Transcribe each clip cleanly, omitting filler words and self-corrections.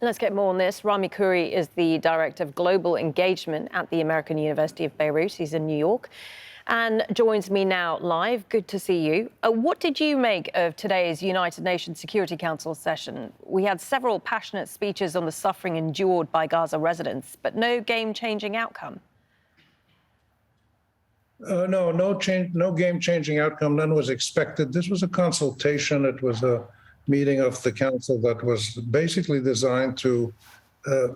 Let's get more on this. Rami Khouri is the Director of Global Engagement at the American University of Beirut. He's in New York and joins me now live. Good to see you. What did you make of today's United Nations Security Council session? We had several passionate speeches on the suffering endured by Gaza residents, but no game-changing outcome. No game-changing outcome. None was expected. This was a consultation. It was a meeting of the council that was basically designed to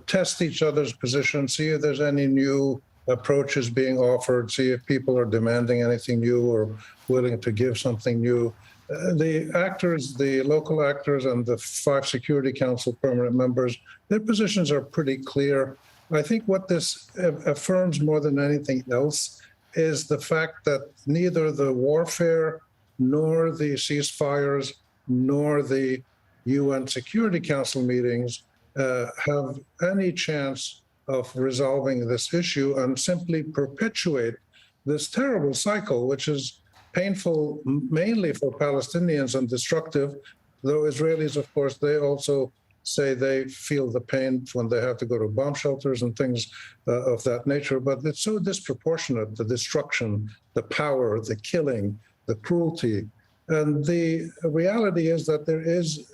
test each other's position, see if there's any new approaches being offered, see if people are demanding anything new or willing to give something new. The actors, the local actors and the 5 Security Council permanent members, their positions are pretty clear. I think what this affirms more than anything else is the fact that neither the warfare nor the ceasefires nor the UN Security Council meetings have any chance of resolving this issue and simply perpetuate this terrible cycle, which is painful mainly for Palestinians and destructive, though Israelis, of course, they also say they feel the pain when they have to go to bomb shelters and things of that nature. But it's so disproportionate, the destruction, the power, the killing, the cruelty. And the reality is that there is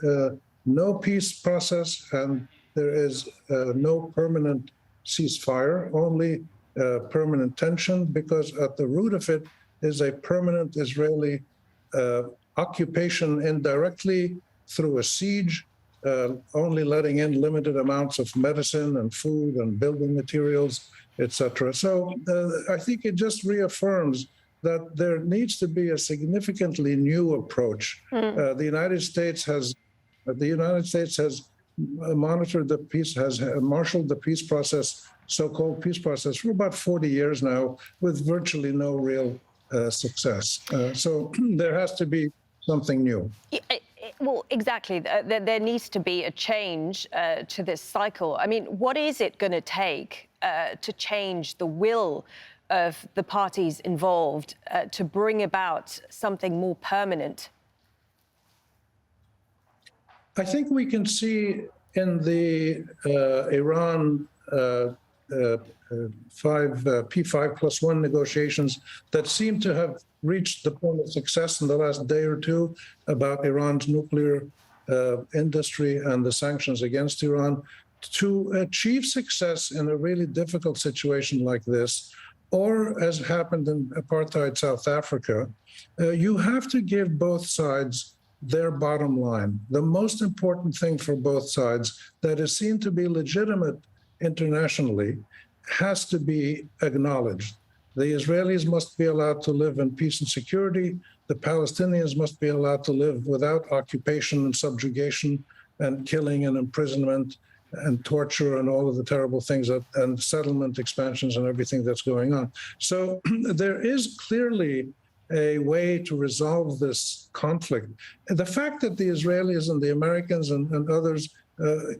no peace process and there is no permanent ceasefire, only permanent tension, because at the root of it is a permanent Israeli occupation indirectly through a siege, only letting in limited amounts of medicine and food and building materials, etc. So I think it just reaffirms that there needs to be a significantly new approach. The United States has monitored the peace, has marshaled the peace process, so-called peace process, for about 40 years now, with virtually no real success. So there has to be something new. Well, exactly. There needs to be a change to this cycle. I mean, what is it going to take to change the will of the parties involved to bring about something more permanent? I think we can see in the Iran P5+1 negotiations that seem to have reached the point of success in the last day or two about Iran's nuclear industry and the sanctions against Iran. To achieve success in a really difficult situation like this, or as happened in apartheid South Africa, you have to give both sides their bottom line. The most important thing for both sides that is seen to be legitimate internationally has to be acknowledged. The Israelis must be allowed to live in peace and security. The Palestinians must be allowed to live without occupation and subjugation and killing and imprisonment and torture and all of the terrible things and settlement expansions and everything that's going on. So there is clearly a way to resolve this conflict. And the fact that the Israelis and the Americans and others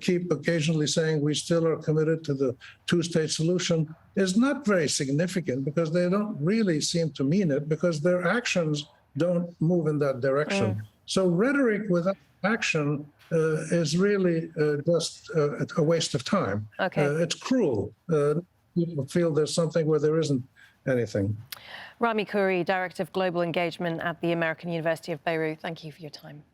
keep occasionally saying we still are committed to the two-state solution is not very significant, because they don't really seem to mean it, because their actions don't move in that direction. So rhetoric without action is really just a waste of time. It's cruel. People feel there's something where there isn't anything. Rami Khouri, Director of Global Engagement at the American University of Beirut, thank you for your time.